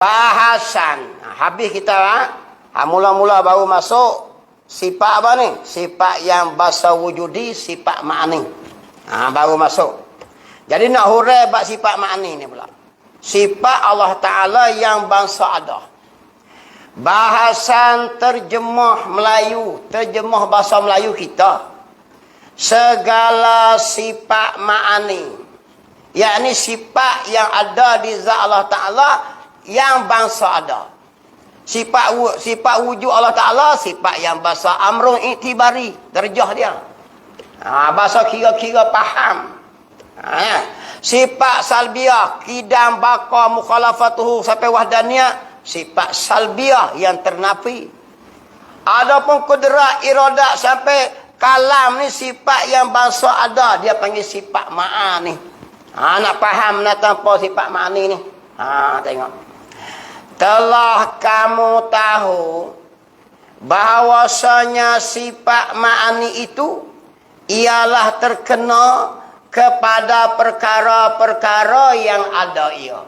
Bahasan. Habis kita mula-mula baru masuk sifat apa ni? Sifat yang bahasa wujudi, sifat ma'ani. Baru masuk. Jadi nak hurai bab sifat ma'ani ni pula. Sifat Allah Ta'ala yang bangsa ada. Bahasan terjemah Melayu, terjemah bahasa Melayu kita. Segala sifat ma'ani, yakni sifat yang ada di zat Allah Ta'ala yang bangsa ada. Sifat wujud Allah Ta'ala, sifat yang bahasa amrun iktibari, darjah dia. Bahasa kira-kira faham. Sifat salbiah, kidam, baqa, mukhalafatuhu sampai wahdaniyah, sifat salbiah yang ternafi. Adapun kudrat, iradat sampai kalam ni sifat yang bangsa ada, dia panggil sifat ma'ani. Nak faham nak tanpa sifat ma'ani ni. Tengok. Telah kamu tahu bahawasanya sifat ma'ani itu ialah terkena kepada perkara-perkara yang ada ia.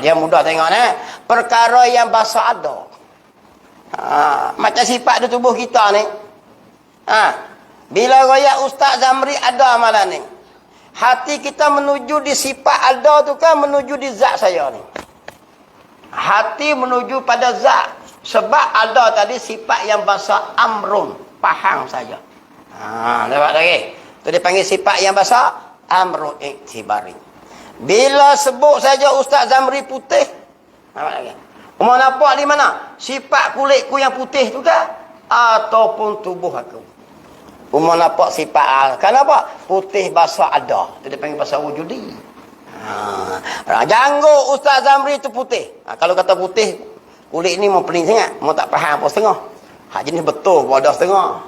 Dia mudah tengok ni. Perkara yang bahasa ada. Macam sifat di tubuh kita ni. Bila raya Ustaz Zamri ada malam ni, hati kita menuju di sifat ada tu kan menuju di zat saya ni. Hati menuju pada zat. Sebab ada tadi sifat yang bahasa amrun, faham saja. Dapat lagi. Tu dia panggil sifat yang bahasa amrun iktibari. Bila sebut saja Ustaz Zamri putih, dapat lagi. Mau nampak di mana? Sifat kulitku yang putih tu kan? Ataupun tubuh aku. Umar nampak sifat. Kenapa? Putih bahasa ada. Itu dia panggil bahasa wujudi. Janggut Ustaz Zamri itu putih. Kalau kata putih, kulit ni mau pening sangat. Mau tak faham apa setengah. Jenis betul bodoh setengah.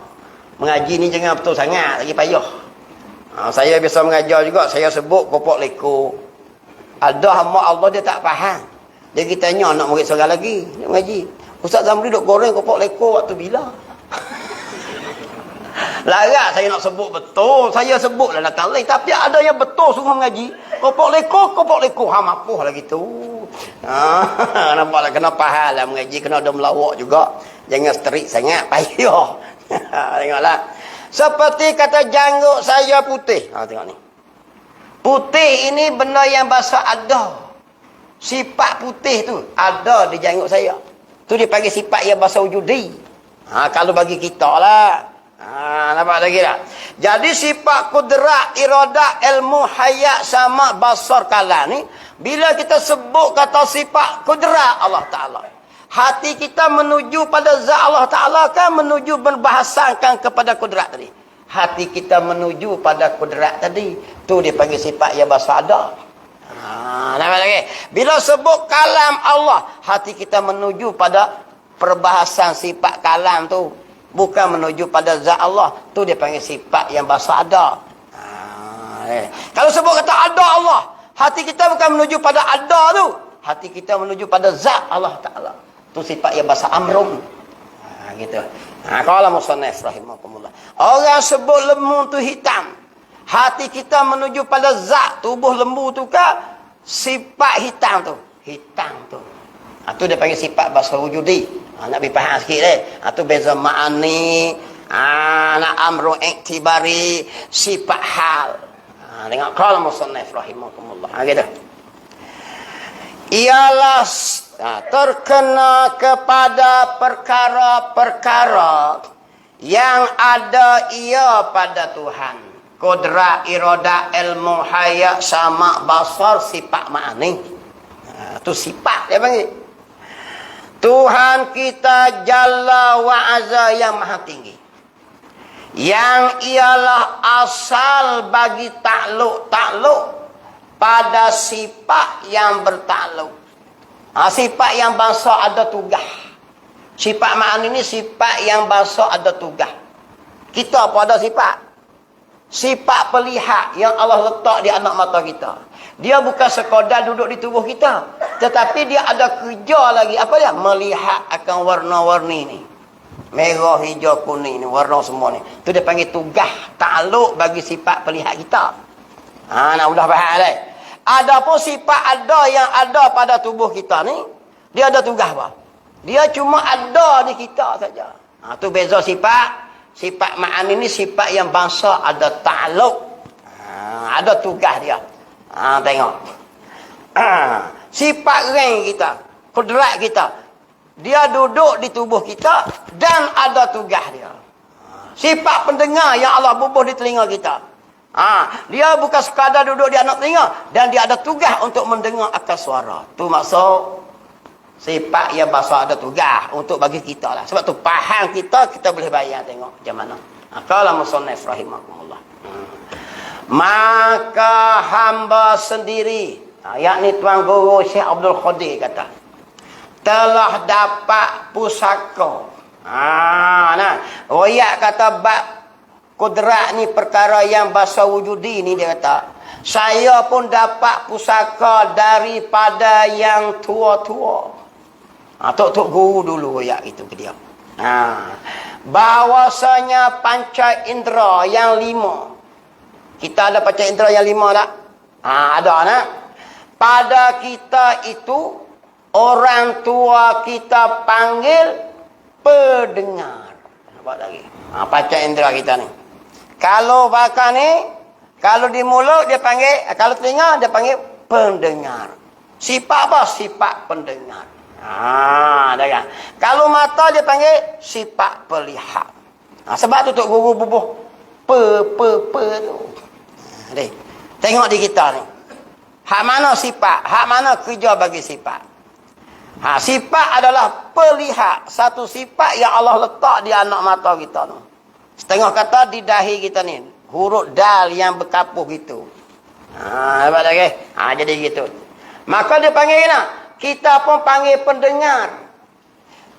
Mengaji ni jangan betul sangat. Lagi payah. Saya biasa mengajar juga. Saya sebut kopok leko. Ada hamba Allah dia tak faham. Dia kita tanya nak murid seorang lagi. Dia mengaji. Ustaz Zamri duk goreng kopok leko waktu bila? Larat saya nak sebut betul. Saya sebutlah datang lain. Tapi ada yang betul sungguh mengaji. Kopok leko. Mapuh lagi tu. Nampaklah kena faham lah mengaji. Kena ada melawak juga. Jangan sterik sangat. Payah. Tengoklah. Seperti kata janggut saya putih. Tengok ni. Putih ini benda yang bahasa ada. Sifat putih tu ada di janggut saya. Tu dipanggil sifat yang bahasa wujudi. Kalau bagi kita lah. Nampak lagi tak? Jadi sifat kudrat, iradat, ilmu, hayat sama basar kalam ni, bila kita sebut kata sifat kudrat Allah Ta'ala, hati kita menuju pada zat Allah Ta'ala kan menuju berbahasakan kepada kudrat tadi. Hati kita menuju pada kudrat tadi. Tu dia panggil sifat yang bahasa ada. Nampak lagi? Bila sebut kalam Allah, hati kita menuju pada perbahasan sifat kalam tu. Bukan menuju pada zat Allah. Tu dia panggil sifat yang bahasa ada. Kalau sebut kata ada Allah, hati kita bukan menuju pada ada tu. Hati kita menuju pada zat Allah Ta'ala. Tu sifat yang bahasa amrun. Gitu. Qala musannif rahimahumullah. Orang sebut lembu tu hitam. Hati kita menuju pada zat tubuh lembu tu kan sifat hitam tu. Hitam tu. Tu dia panggil sifat bahasa wujudi. Nak lebih faham sikit tu beza ma'ani, nak amru iktibari, sifat hal. Tengok qala musannif rahimahumullah. Gitu. Ialah terkena kepada perkara-perkara yang ada ia pada Tuhan. Kudrat, iradat, ilmu, hayat, sama, basar, sifat ma'ani. Tu sifat dia panggil. Tuhan kita Jalla wa'azza yang maha tinggi. Yang ialah asal bagi takluk pada sifat yang bertakluk. Sifat yang bangsa ada tugas. Sifat ma'ani ini sifat yang bangsa ada tugas. Kita apa ada sifat? Sifat pelihat yang Allah letak di anak mata kita. Dia bukan sekadar duduk di tubuh kita. Tetapi dia ada kerja lagi. Apa dia? Melihat akan warna-warni ni. Merah, hijau, kuning ni. Warna semua ni. Itu dia panggil tugas takluk bagi sifat pelihat kita. Nak mudah faham lah. Ada pun sifat ada yang ada pada tubuh kita ni, dia ada tugas apa? Dia cuma ada di kita saja. Tu beza sifat. Sifat ma'ani ni sifat yang bangsa ada ta'aluk. Ada tugas dia. Tengok. Sifat reng kita, kudrat kita, dia duduk di tubuh kita dan ada tugas dia. Sifat pendengar yang Allah bubuh di telinga kita. Dia bukan sekadar duduk di anak telinga dan dia ada tugas untuk mendengar akal suara. Tu maksud sifat yang bahasa ada tugas untuk bagi kita lah. Sebab tu faham kita boleh bayar tengok macam mana. Qala musannif rahimakumullah. Maka hamba sendiri, yakni Tuan Guru Syekh Abdul Qadir kata, telah dapat pusaka. Royak kata bab kudrat ni perkara yang bahasa wujudi ni, dia kata, saya pun dapat pusaka daripada yang tua-tua. Tok guru dulu royak itu ke dia. Bahawasanya panca indera yang 5. Kita ada panca indera yang 5 tak? Ada nak? Pada kita itu orang tua kita panggil pendengar. Nampak lagi? Panca indera kita ni. Kalau bakal ni, kalau di mulut dia panggil, kalau telinga dia panggil pendengar. Sifat apa? Sifat pendengar. Dah kan? Kalau mata dia panggil sifat pelihat. Sebab tu Tok Guru bubuh tu. Tengok di kita ni. Hak mana sifat? Hak mana kerja bagi sifat? Sifat adalah pelihat. Satu sifat yang Allah letak di anak mata kita tu. Setengah kata di dahi kita ni. Huruf dal yang berkapuh gitu. Nampak tak ke? Jadi gitu. Maka dia panggil nak? Kita pun panggil pendengar.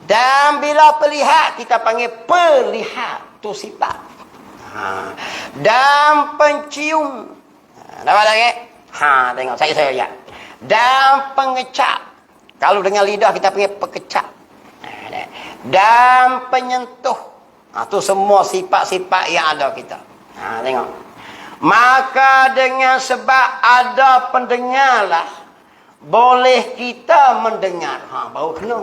Dan bila pelihat, kita panggil pelihat. Tu sifat. Dan pencium. Nampak tak ke? Tengok. Saya ya. Dan pengecap. Kalau dengan lidah, kita panggil pekecap. Dan penyentuh. Tu semua sifat-sifat yang ada kita. Tengok. Maka dengan sebab ada pendengar lah, boleh kita mendengar. Baru kena.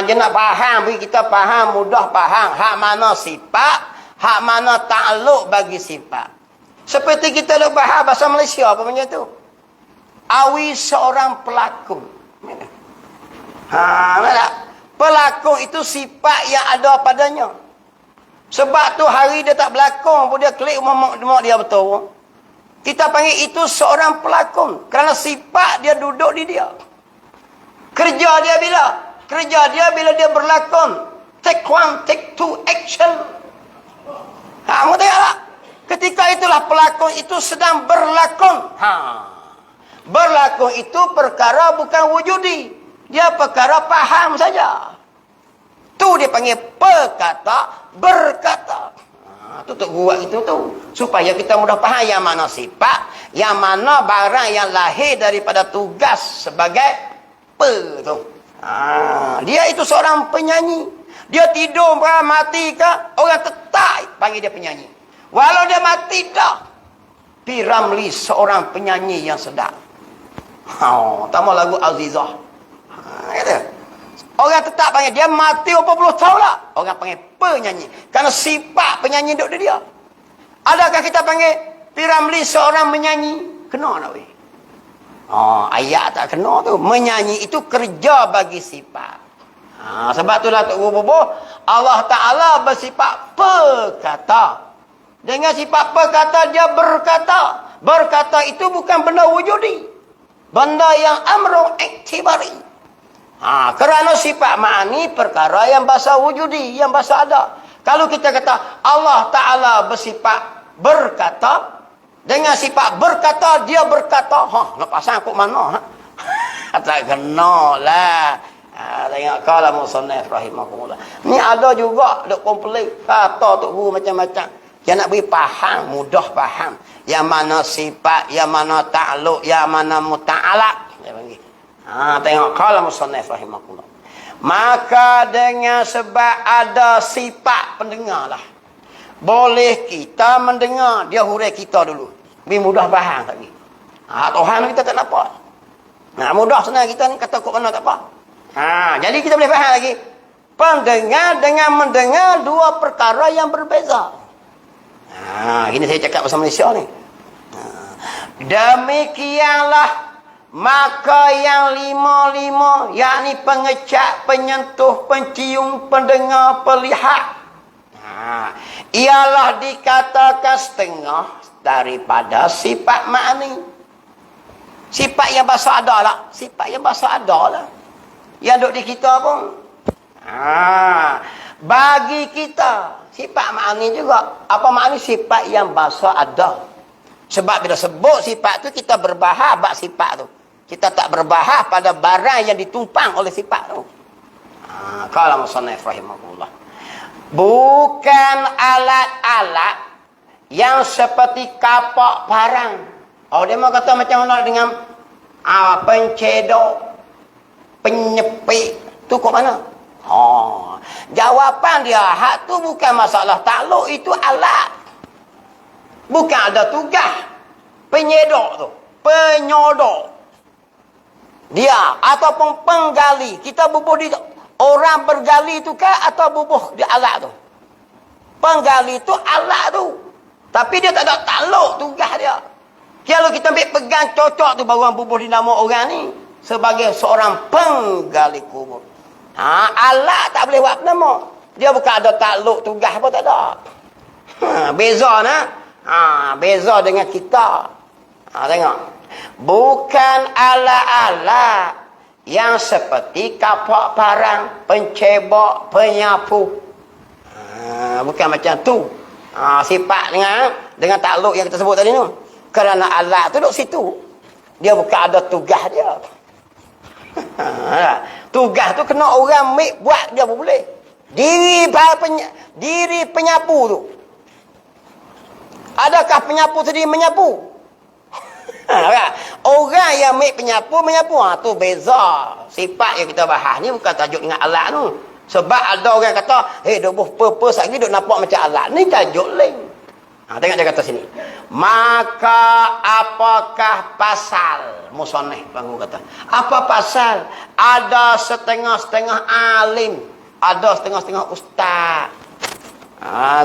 Dia nak faham. Bagi kita faham, mudah faham. Hak mana sifat, hak mana ta'aluk bagi sifat. Seperti kita nak faham bahasa Malaysia, apa macam tu? Awi seorang pelakon. Pelakon itu sifat yang ada padanya. Sebab tu hari dia tak berlakon pun dia klik mak dia betul. Kita panggil itu seorang pelakon. Kerana sifat dia duduk di dia. Kerja dia bila? Kerja dia bila dia berlakon. Take 1, take 2, action. Kamu tengok tak? Ketika itulah pelakon itu sedang berlakon. Berlakon itu perkara bukan wujudi. Dia perkara faham saja. Tu dia panggil perkata, berkata. Tu Tok Guru buat itu tu. Supaya kita mudah faham yang mana sifat, yang mana barang yang lahir daripada tugas sebagai tu. Dia itu seorang penyanyi. Dia tidur mati ke, orang tetap panggil dia penyanyi. Walau dia mati dah. P. Ramlee seorang penyanyi yang sedap. Tambah lagu Azizah. Orang tetap panggil dia mati 40 tahun lah. Orang panggil penyanyi. Kerana sifat penyanyi duduk di dia. Adakah kita panggil P. Ramlee seorang menyanyi? Kena tak weh? Ayat tak kena tu. Menyanyi itu kerja bagi sifat. Sebab itulah Tok Guru bubuh, Allah Ta'ala bersifat perkata. Dengan sifat perkata dia berkata. Berkata itu bukan benda wujudi. Benda yang amrun iktibari. Kerana sifat ma'ani perkara yang bahasa wujudi, yang bahasa ada. Kalau kita kata Allah Ta'ala bersifat berkata, dengan sifat berkata, dia berkata, nak pasang aku mana? Tak kena lah. Tengok kala musannif rahimahullah. Ni ada juga duk komplain kata Tok Guru macam-macam. Dia nak beri faham, mudah faham. Yang mana sifat, yang mana ta'aluk, yang mana muta'alak. Dia panggil. Tengok kala musannif rahimahullah. Maka dengan sebab ada sifat pendengar lah, boleh kita mendengar. Dia hurai kita dulu. Lebih mudah faham lagi. Tuhan kita tak nampak. Mudah senang kita ni kata kok mana tak apa. Jadi kita boleh faham lagi. Pendengar dengan mendengar dua perkara yang berbeza. Ini saya cakap pasal Malaysia ni. Demikianlah maka yang lima-lima, yakni pengecak, penyentuh, pencium, pendengar, pelihat, ialah dikatakan setengah daripada sifat ma'ani. Sifat yang bahasa ada lah. Sifat yang bahasa ada lah. Yang duduk di kita pun. Bagi kita, sifat ma'ani juga. Apa ma'ani? Sifat yang bahasa ada. Sebab bila sebut sifat tu, kita berbahas bab sifat tu. Kita tak berbahas pada barang yang ditumpang oleh sifat tu. Kalau musannif rahimahullah. Bukan alat-alat yang seperti kapak parang. Dia mau kata macam mana dengan pencedok, penyepit. Tu kok mana? Jawapan dia, hak tu bukan masalah takluk, itu alat. Bukan ada tugas. Penyedok tu, penyodok. Dia ataupun penggali. Kita bubuh di orang bergali tu kah atau bubuh di alat tu? Penggali tu alat tu. Tapi dia tak ada takluk tugas dia. Kalau kita ambil pegang cocok tu baru bubuh di nama orang ni sebagai seorang penggali kubur. Alat tak boleh buat nama. Dia bukan ada takluk tugas apa tak ada. Beza nah. Beza dengan kita. Tengok. Bukan ala-ala yang seperti kapak parang, pencebok, penyapu. Bukan macam tu. Sifat dengan takluk yang kita sebut tadi tu. Kerana alat tu duduk situ. Dia bukan ada tugas dia. Tugas tu kena orang buat dia pun boleh. Diri penyapu tu. Adakah penyapu sendiri menyapu? Orang yang penyapu, tu beza. Sifat yang kita bahas ni bukan tajuk dengan alat tu. Sebab ada orang kata, duk purpose lagi duk nampak macam alat. Ni tajuk lain. Tengok dia kata sini. Maka apakah pasal? Musannif bangku kata. Apa pasal? Ada setengah-setengah alim. Ada setengah-setengah ustaz.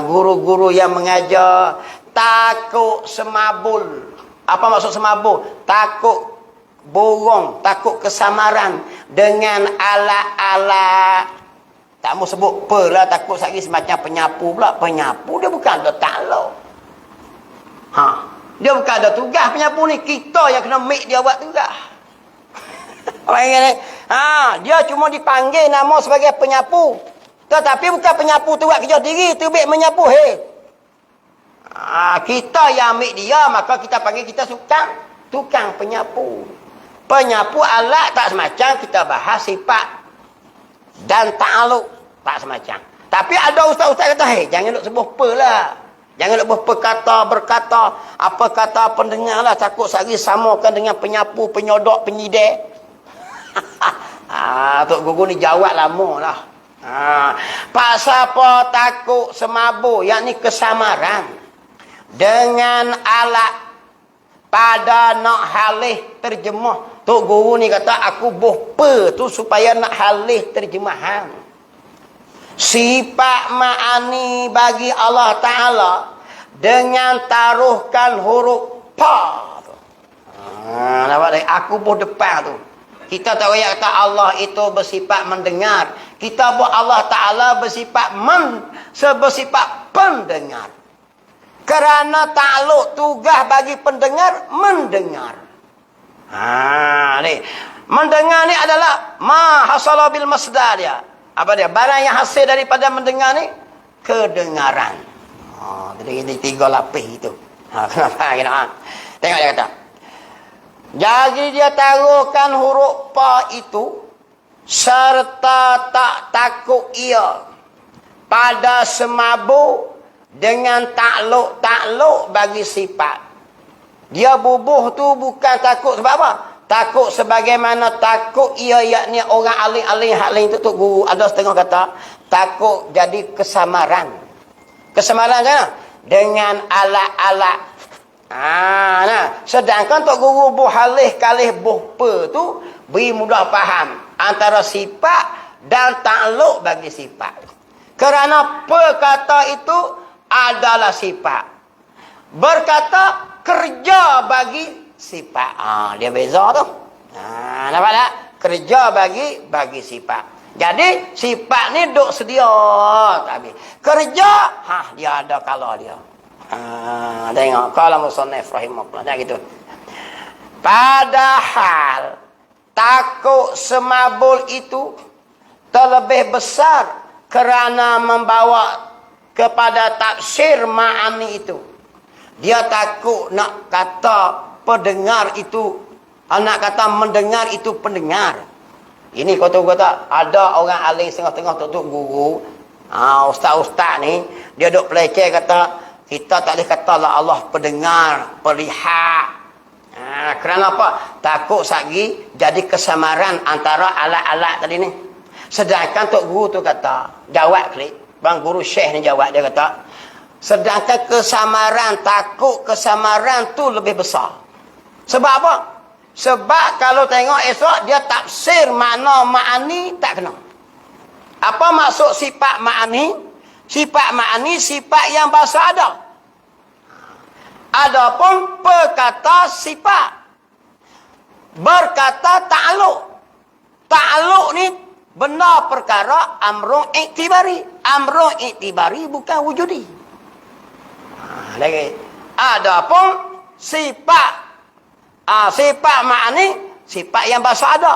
Guru-guru yang mengajar. Takut semabul. Apa maksud semabul? Takut borong, takut kesamaran dengan alat-alat. Tak mau sebut apa lah, takut lagi semacam penyapu pula. Penyapu dia bukan ada takluk. Dia bukan ada tugas penyapu ni. Kita yang kena make dia buat tugas. Orang ni, dia cuma dipanggil nama sebagai penyapu. Tetapi bukan penyapu tu buat kerja diri, tu baik menyapu. Kita yang ambil dia, maka kita panggil kita tukang penyapu. Penyapu alat tak semacam kita bahas sifat dan ta'aluk, tak semacam. Tapi ada ustaz-ustaz kata, jangan duk sebut apa lah. Jangan duk berkata, apa kata pendengar lah, takut sehari samakan dengan penyapu, penyodok, penyidek. Tok Guru ni jawab lama lah. Pasal apa takut semabuk, yakni kesamaran dengan alat pada nak halih terjemah. Tok Guru ni kata aku bohpa tu supaya nak halih terjemahan. Sifat ma'ani bagi Allah Ta'ala dengan taruhkan huruf pa. Nampak tak? Aku boh depan tu. Kita tak payah kata Allah itu bersifat mendengar. Kita buat Allah Ta'ala bersifat pendengar. Kerana takluk tugas bagi pendengar mendengar. Ni mendengar ni adalah ma hasala bil masdar dia. Apa dia? Barang yang hasil daripada mendengar ni kedengaran. Jadi ini 3 lapis itu. Kenapa kita? Tengok dia kata. Jadi dia taruhkan huruf pa itu serta tak takut ia pada semabuk dengan takluk bagi sifat. Dia bubuh tu bukan takut sebab apa? Takut sebagaimana takut ia, yakni orang alim-alim hak lain tu Tok Guru ada setengah kata takut jadi kesamaran. Kesamaran kan? Dengan alat-alat Nah, sedangkan tok guru buh halih kalih buh pe tu beri mudah faham antara sifat dan takluk bagi sifat. Kerana perkata itu adalah sifat. Berkata kerja bagi sifat. Dia beza tu. Nampak tak? Kerja bagi sifat. Jadi sifat ni duk sedia tak habis. Kerja, dia ada kala dia. Tengok kalau musannif rahimahullah dah gitu. Padahal takut semabul itu terlebih besar kerana membawa kepada tafsir ma'ani itu. Dia takut nak kata pendengar itu, nak kata mendengar itu pendengar. Ini kata-kata ada orang alim setengah-tengah tok guru, ustaz-ustaz ni dia duk peleceh kata kita tak boleh kata lah Allah pendengar, pelihat. Kerana apa? Takut sagi jadi kesamaran antara alat-alat tadi ni. Sedangkan tok guru tu kata, jawab klik. Bang guru Syekh ni jawab, dia kata, sedangkan kesamaran, takut kesamaran tu lebih besar. Sebab apa? Sebab kalau tengok esok dia tafsir makna ma'ani tak kena. Apa maksud sifat ma'ani? Sifat ma'ani sifat yang bahasa ada. Adapun perkata sifat. Berkata ta'aluk. Ta'aluk ni benar perkara amrun iktibari. Amrun iktibari bukan wujudi. Lagi. Adapun sifat. Sifat ma'ani sifat yang bahasa ada.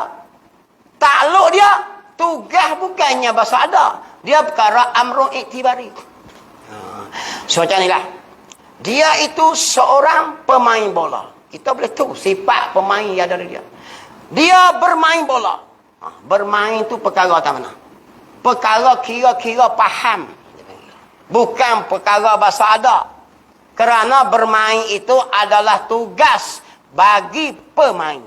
Ta'aluk dia tugas bukannya bahasa ada. Dia perkara amrun iktibari. Semacam inilah. Dia itu seorang pemain bola. Kita boleh tahu sifat pemain yang ada dia. Dia bermain bola. Bermain tu perkara tak mana? Perkara kira-kira faham. Bukan perkara bahasa ada. Kerana bermain itu adalah tugas bagi pemain.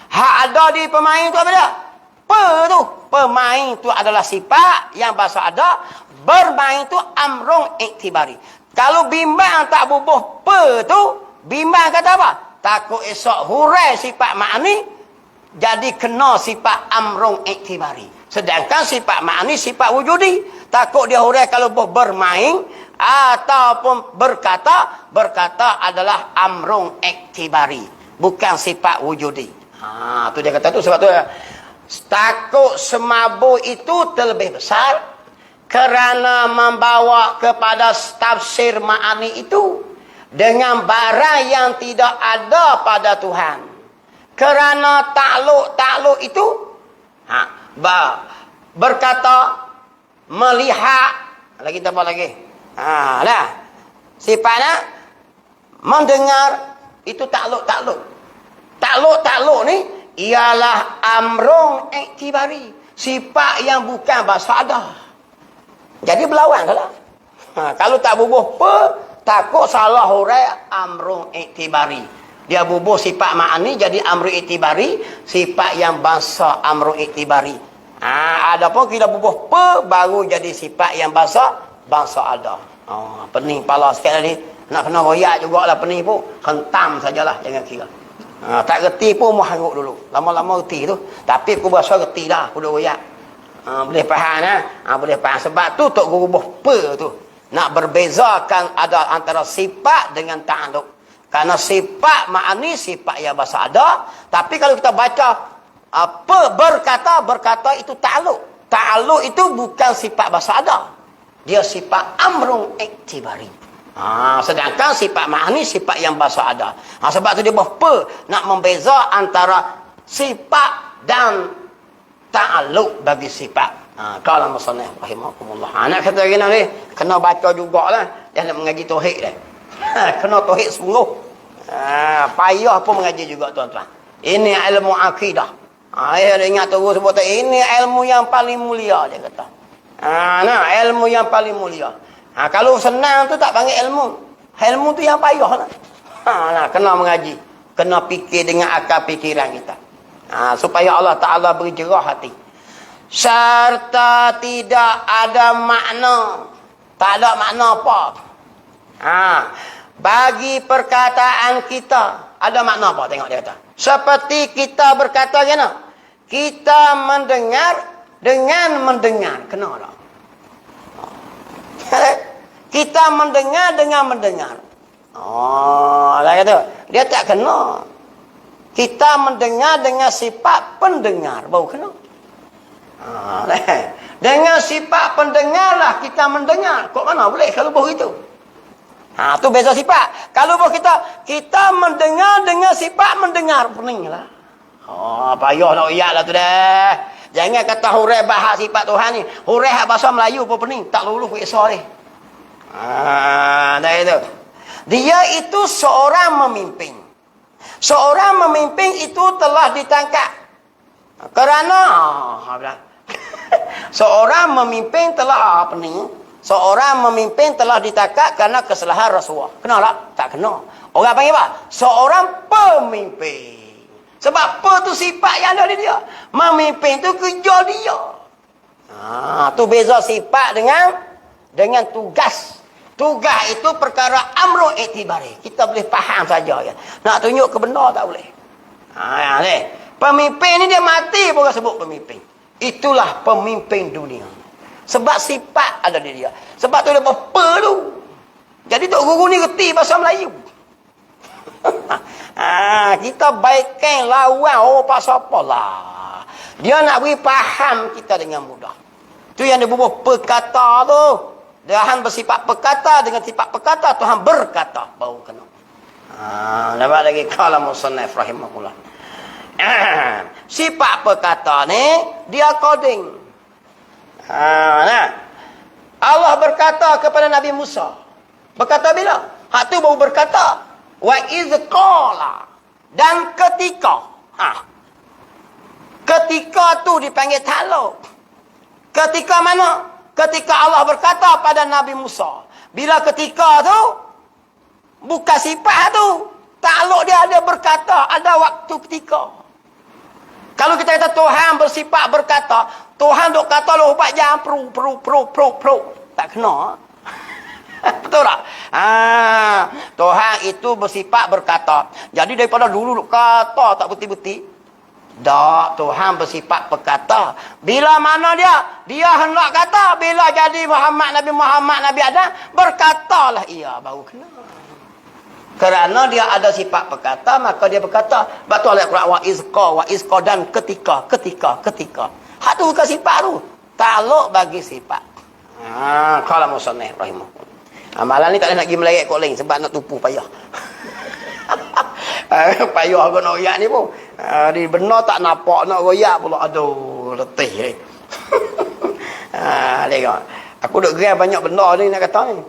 Hak ada di pemain tu apa dia? Tu pemain tu adalah sifat yang bahasa ada. Bermain tu amrun iktibari. Kalau bimbang tak bubuh tu, bimbang kata apa? Takut esok hurai sifat ma'ani jadi kena sifat amrun iktibari. Sedangkan sifat ma'ani sifat wujudi. Takut dia hurai kalau bermain ataupun berkata adalah amrun iktibari, bukan sifat wujudi. Tu dia kata tu sebab tu takut semabuk itu terlebih besar kerana membawa kepada tafsir ma'ani itu dengan barang yang tidak ada pada Tuhan. Kerana takluk itu berkata melihat lagi apa lagi? Lah. Sifatnya mendengar itu takluk. Takluk ni ialah amrun iktibari, sifat yang bukan bahasa ada. Jadi berlawan lah. Kalau tak bubuh takut salah hurai amrun iktibari. Dia bubuh sifat ma'ani jadi amrun iktibari, sifat yang bahasa amrun iktibari. Adapun kita bubuh baru jadi sifat yang bahasa ada. Pening kepala sikit tadi. Nak kena royak jugalah pening pun. Hentam sajalah, jangan kira. Tak reti pun mau haruk dulu. Lama-lama reti tu. Tapi aku berasa reti dah, aku dah royak. Boleh faham boleh faham. Sebab tu tok guru buh tu nak berbezakan ada antara sifat dengan ta'aluk. Karena sifat ma'ani sifat yang bahasa ada, tapi kalau kita baca berkata itu ta'aluk. Ta'aluk itu bukan sifat bahasa ada. Dia sifat amrun iktibari. Sedangkan sifat ma'ani sifat yang bahasa ada. Sebab tu dia nak membeza antara sifat dan ta'aluk bagi sifat. Kalau musannif rahimahumullah. Anak kata gini ni, kena baca jugalah. Dia nak mengaji tauhid dah. Kena tauhid sungguh. Payah pun mengaji juga tuan-tuan. Ini ilmu akidah. Dia ingat terus sebut ini ilmu yang paling mulia dia kata. Ilmu yang paling mulia. Kalau senang tu tak panggil ilmu. Ilmu tu yang payah lah. Kena mengaji. Kena fikir dengan akal fikiran kita. Supaya Allah Ta'ala beri jerah hati. Serta tidak ada makna. Tak ada makna apa. bagi perkataan kita. Ada makna apa? Tengok dia kata. Seperti kita berkata kena. Kita mendengar dengan mendengar. Kena tak? Kita mendengar dengan mendengar. Oh, dia kata. Dia tak kena. Kita mendengar dengan sifat pendengar. Baru kena. Dengan sifat pendengarlah kita mendengar. Kok mana boleh kalau begitu? Tu beza sifat. Kalau kita mendengar dengan sifat mendengar. Peninglah. Payah nak uyak lah tu dah. Jangan kata hurai bahas sifat Tuhan ni. Hurai bahasa Melayu pun pening. Tak lulus kisah ni. Dah itu. Dia itu seorang memimpin. Seorang memimpin itu telah ditangkap. Kerana seorang memimpin telah seorang memimpin telah ditangkap kerana kesalahan Rasulullah. Kena tak? Tak kena. Orang panggil apa? Seorang pemimpin. Sebab apa tu sifat yang ada di dia. Memimpin tu kerja dia. Tu beza sifat dengan tugas. Tugas itu perkara amrun iktibari. Kita boleh faham saja ya. Nak tunjuk ke benda tak boleh. Pemimpin ni dia mati pun sebut pemimpin. Itulah pemimpin dunia. Sebab sifat ada di dia. Sebab tu dia apa tu. Jadi tok guru ni reti bahasa Melayu. Kita baikkan lawan pasal apalah. Dia nak beri faham kita dengan mudah. Tu yang dia bubuh perkata tu. Tuhan bersifat perkata, dengan sifat perkata Tuhan berkata. Baru kena. Nampak lagi kalam musannaf rahimahullah. Sifat perkata ni dia coding. Allah berkata kepada Nabi Musa. Berkata bila? Hak tu baru berkata. Wa iz qala. Dan ketika. Ketika tu dipanggil taluk. Ketika mana? Ketika Allah berkata pada Nabi Musa. Bila ketika tu, bukan sifat tu. Takluk dia ada berkata, ada waktu ketika. Kalau kita kata Tuhan bersifat berkata, Tuhan duk kata 24 jam, pro. Tak kena. Betul tak? Tuhan itu bersifat berkata. Jadi daripada dulu duk kata, tak betul-betul. Tak, Tuhan bersifat berkata. Bila mana dia? Dia hendak kata. Bila jadi Nabi Muhammad, Nabi Adam, berkatalah ia. Baru kena. Kerana dia ada sifat berkata, maka dia berkata. Betul ayat Quran. Wa izqa dan ketika. Hak tu bukan sifat tu. Taluk bagi sifat. Kalau musannaf rahimahullah. Malam ni tak boleh nak pergi melayat kot lain. Sebab nak tupu payah. Payah aku nak royak ni pun. Dia benar tak nampak nak royak pula. Aduh, letih ni. Tengok. Aku duk geram banyak benda ni nak kata ni.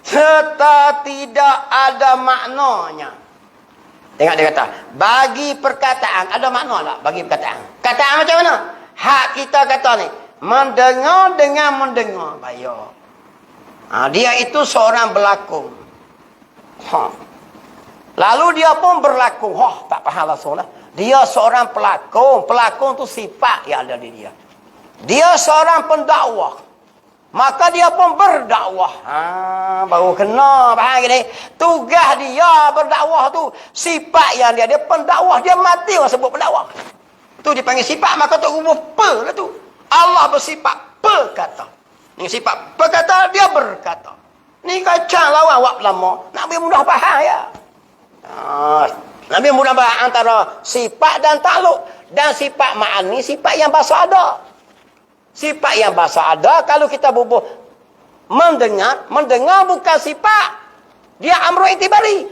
Serta tidak ada maknanya. Tengok dia kata. Bagi perkataan. Ada makna tak bagi perkataan? Kataan macam mana? Hak kita kata ni. Mendengar dengan mendengar. Payah. Dia itu seorang berlakon. Lalu dia pun berlakon. Tak faham langsung lah. Dia seorang pelakon. Pelakon tu sifat yang ada di dia. Dia seorang pendakwah. Maka dia pun berdakwah. Baru kena. Faham ke ni? Tugas dia berdakwah tu. Sifat yang dia. Dia pendakwah. Dia mati orang sebut pendakwah. Tu dipanggil sifat. Maka tu rubah pe lah tu. Allah bersifat berkata. Ini sifat berkata. Dia berkata. Ni kacang lawan wak lama. Nak beri mudah faham ya. Nabi mudah faham antara sifat dan takluk. Dan sifat ma'ani, sifat yang bahasa ada. Sifat yang bahasa ada, kalau kita bubuh mendengar bukan sifat. Dia amru itibari.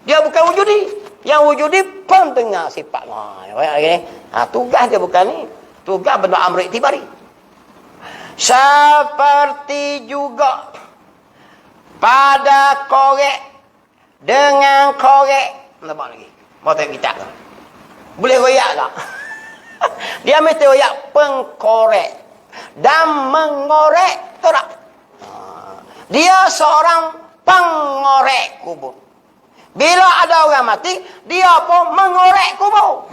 Dia bukan wujudi. Yang wujudi pendengar sifat. Tugas dia bukan ni. Tugas benda amru itibari. Seperti juga pada korek dengan korek. Nampak lagi. Mau tengok kita tu. Boleh royak tak? Dia mesti royak pengkorek dan mengorek. Tahu tak? Dia seorang pengorek kubur. Bila ada orang mati, dia pun mengorek kubur.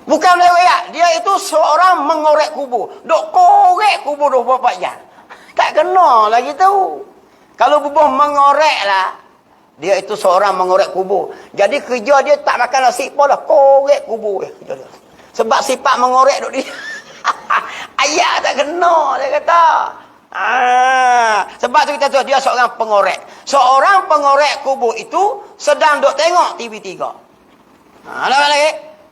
Bukan boleh royak. Dia itu seorang mengorek kubur. Duk korek kubur 24 jam. Tak tak kena lagi tu. Kalau bubuh mengorek lah. Dia itu seorang mengorek kubur. Jadi kerja dia tak makan nasi pun dah. Korek kubur. Sebab sifat mengorek duk dia. Ayat tak kena, dia kata. Sebab tu kita tahu dia seorang pengorek. Seorang pengorek kubur itu sedang duk tengok TV3. Nampak lagi?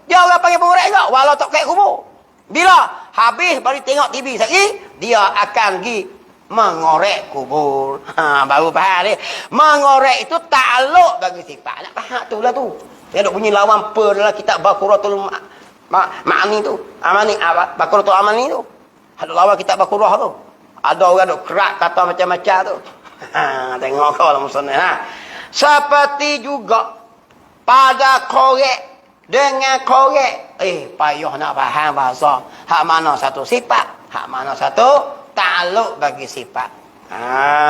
Dia orang panggil pengorek juga. Walau tak kait kubur. Bila habis baru tengok TV lagi, dia akan pergi mengorek kubur. Baru faham dia. Mengorek itu takluk bagi sifat. Nak faham tu lah tu. Dia duk bunyi lawan per dalam kitab Baqaratul Ma'ani tu. Amani apa? Baqaratul Amani tu. Ada lawan kitab Baqarah tu. Ada orang duk kerak kata macam-macam tu. Tengok kau lah musnah. Seperti juga pada korek dengan korek. Payah nak faham bahasa. Hak mana satu sifat, hak mana satu takluk bagi sifat.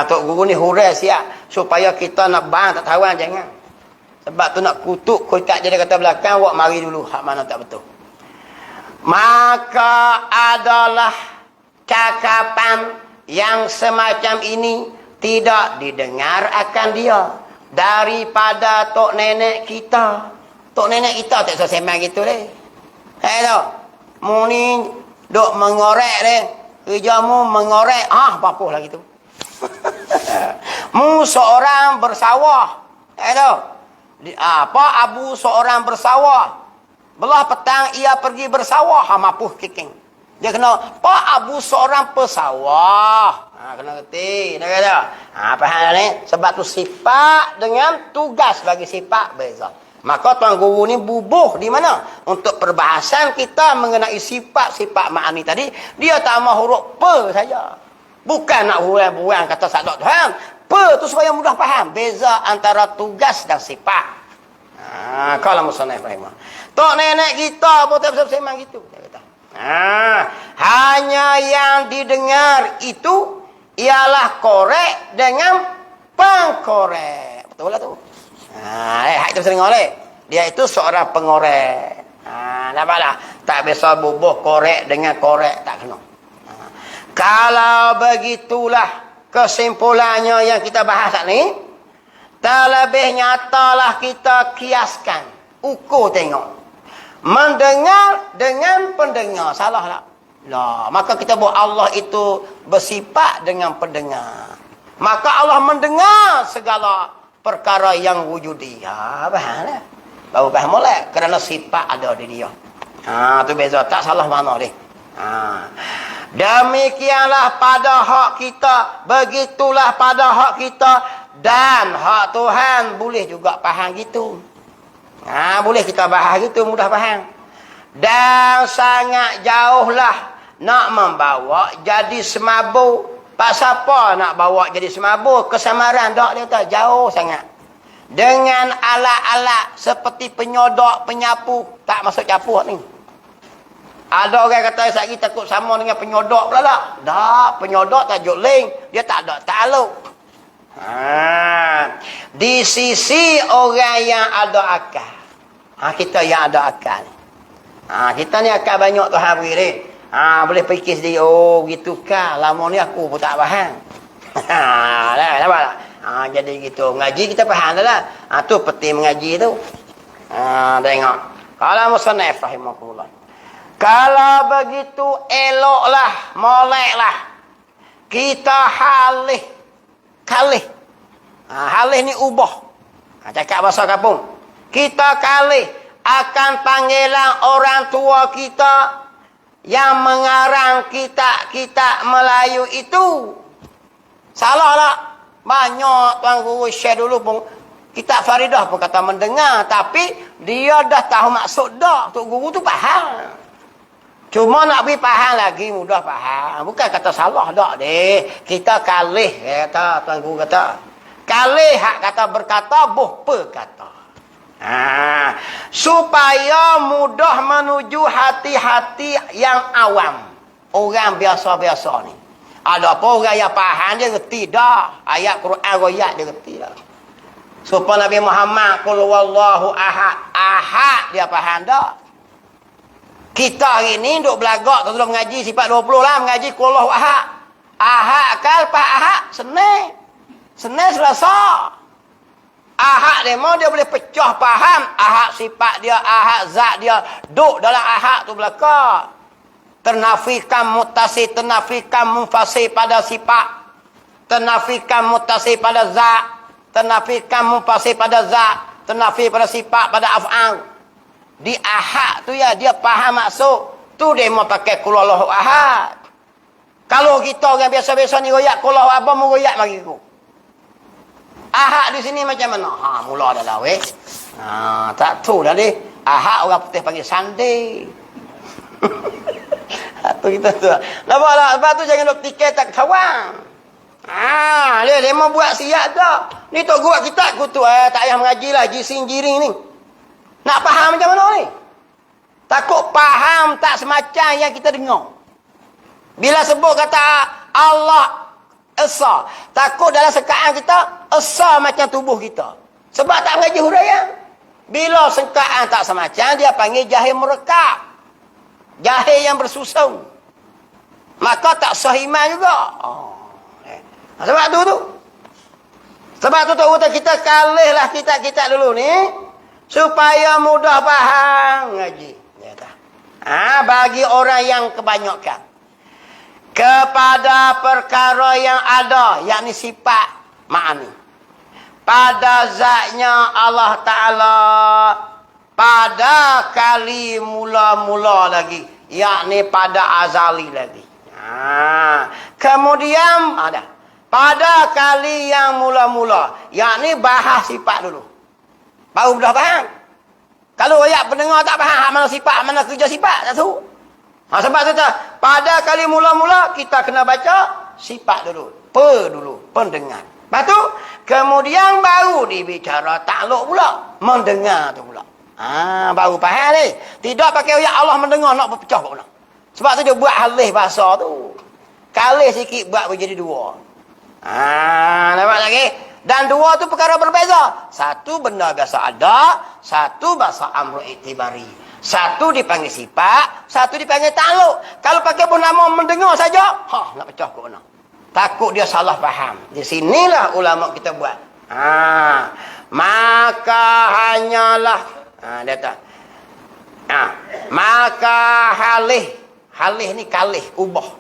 Tok guru ni hurai siap supaya kita nak bang tak tawan jangan. Sebab tu nak kutuk kotak jadi kata belakang, awak mari dulu hak mana tak betul. Maka adalah cakapan yang semacam ini tidak didengar akan dia daripada tok nenek kita. Tok nenek kita tak usah sembang gitu deh. Tu. Mu ni duk mengorek deh. Kerjamu mengorek. Apa-apa lah gitu. Mu seorang bersawah. Tu. Apa abu seorang bersawah. Belah petang ia pergi bersawah. Mapuh kiking. Dia kena, Pak Abu seorang pesawah. Kena kerti. Dia kata. Faham ni? Sebab tu sifat dengan tugas bagi sifat beza. Maka tuan guru ni bubuh di mana? Untuk perbahasan kita mengenai sifat-sifat ma'ani tadi. Dia tambah huruf pe saja. Bukan nak huruf-huruf kata sadak Tuhan. Pe tu supaya mudah faham. Beza antara tugas dan sifat. Kalau musnah Ibrahim. Tok nenek kita pun tak bisa sembang gitu. Dia kata. Hanya yang didengar itu ialah korek dengan pengkorek. Betul lah tu. Hak itu sering oleh. Dia itu seorang pengorek. Nampaklah. Tak bisa bubuh korek dengan korek. Tak kena. Kalau begitulah kesimpulannya yang kita bahas ni, terlebih nyatalah kita kiaskan. Ukur tengok. Mendengar dengan pendengar. Salah tak? Lah, maka kita buat Allah itu bersifat dengan pendengar. Maka Allah mendengar segala perkara yang wujudi. Faham lah. Baru faham mulai. Kerana sifat ada di dia. Tu beza. Tak salah mana dia. Demikianlah pada hak kita. Begitulah pada hak kita. Dan hak Tuhan boleh juga faham gitu. Boleh kita bahas gitu. Mudah faham. Dan sangat jauhlah nak membawa jadi semabuk. Pasal apa nak bawa jadi semabuk? Kesamaran tak dia kata. Jauh sangat. Dengan alat-alat seperti penyodok, penyapu. Tak masuk capu ni. Ada orang kata saya takut sama dengan penyodok pula tak? Tak. Penyodok tajuk lain. Dia tak ada takluk. Di sisi orang yang ada akal. Kita yang ada akal. Kita ni akal banyak Tuhan beri ni. Boleh fikir sendiri. Oh gitu kah. Lama ni aku pun tak faham. Nampak tak? Jadi gitu. Mengaji kita faham dah lah. Tu peti mengaji tu. Tengok. Kalau musannaf rahimahullah. Kalau begitu eloklah. Moleklah. Kita halih. Kalih. Halih ni ubah. Cakap bahasa kampung. Kita kalih akan panggilan orang tua kita yang mengarang kita Melayu itu. Salah tak? Banyak tuan guru share dulu pun. Kitab Faridah pun kata mendengar. Tapi dia dah tahu maksud dah. Tok guru tu faham. Cuma nak beri faham lagi mudah faham. Bukan kata salah dak deh. Kita kalih kata tuan guru kata. Kalih hak kata berkata boh perkata. Supaya mudah menuju hati-hati yang awam. Orang biasa-biasa ni. Ada apa orang yang faham dia reti dah. Ayat Quran ayat dia reti dah. Supaya Nabi Muhammad qul wallahu ahad. Ahad dia faham dah. Kita hari ni duk belagak tu mengaji sifat 20 lah mengaji qul wallahu ahad. Ahad kan lepas Ahad Senin. Senin Selasa. Ahad demo dia boleh pecah faham. Ahad sifat dia, ahad zat dia. Duk dalam ahad tu belaka. Ternafikan mutasi, ternafikan munfasih pada sifat. Ternafikan mutasi pada zat. Ternafikan munfasih pada zat. Ternafi pada sifat, pada af'al. Di ahad tu ya, dia faham maksud. Tu dia mau pakai kulallahu ahad. Kalau kita orang biasa-biasa ni royak kulallahu abang, mu royak bagi aku. Ahad di sini macam mana? Mula dah lah weh. Tak tahu dah deh. Ahad orang putih panggil Sunday. Tu kita tu. Nampak tak? Lepas tu jangan duk fikir tak kawan. Dia mau buat siap dah. Ni tok gua kita aku tu tak payah mengaji lah jising jiring ni. Nak faham macam mana ni? Takut faham tak semacam yang kita dengar. Bila sebut kata Allah Esa. Takut dalam sekaan kita, esa macam tubuh kita. Sebab tak mengaji huraian. Bila sengkaan tak semacam, dia panggil jahil merekap. Jahil yang bersusun. Maka tak sah iman juga. Sebab tu. Sebab tu kita kalihlah kitab-kitab dulu ni. Supaya mudah faham ngaji. Bagi orang yang kebanyakan. Kepada perkara yang ada, yakni sifat ma'ani. Pada zatnya Allah Ta'ala, pada kali mula-mula lagi, yakni pada azali lagi. Kemudian ada pada kali yang mula-mula, yakni bahas sifat dulu. Baru dah faham. Kalau ayat pendengar tak faham mana sifat, mana kerja sifat, tak tahu. Sebab tu pada kali mula-mula kita kena baca sifat dulu. Dulu. Pendengar. Lepas tu, kemudian baru dibicara takluk pula. Mendengar tu pula. Baru faham ni. Tidak pakai ayat Allah mendengar nak berpecah pula. Sebab tu dia buat halih bahasa tu. Kalih sikit buat menjadi dua. Nampak lagi? Dan dua tu perkara berbeza. Satu benda biasa ada. Satu bahasa amru itibari. Satu dipanggil sifat, satu dipanggil takluk. Kalau pakai pun nama mendengar saja, nak pecah ke mana? Takut dia salah faham. Di sinilah ulama kita buat. Maka hanyalah dia tak. Maka halih ni kalih, ubah.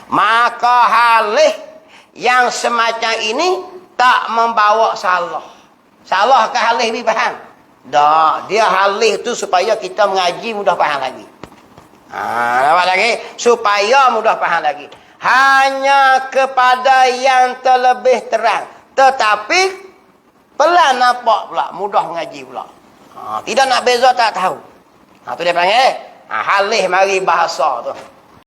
Maka halih yang semacam ini tak membawa salah. Salah ke halih ni faham? Tak, dia halih tu supaya kita mengaji mudah faham lagi. Nampak lagi? Supaya mudah faham lagi. Hanya kepada yang terlebih terang. Tetapi, pelan nampak pula, mudah mengaji pula. Tidak nak beza tak tahu. Tu dia panggil, halih mari bahasa tu.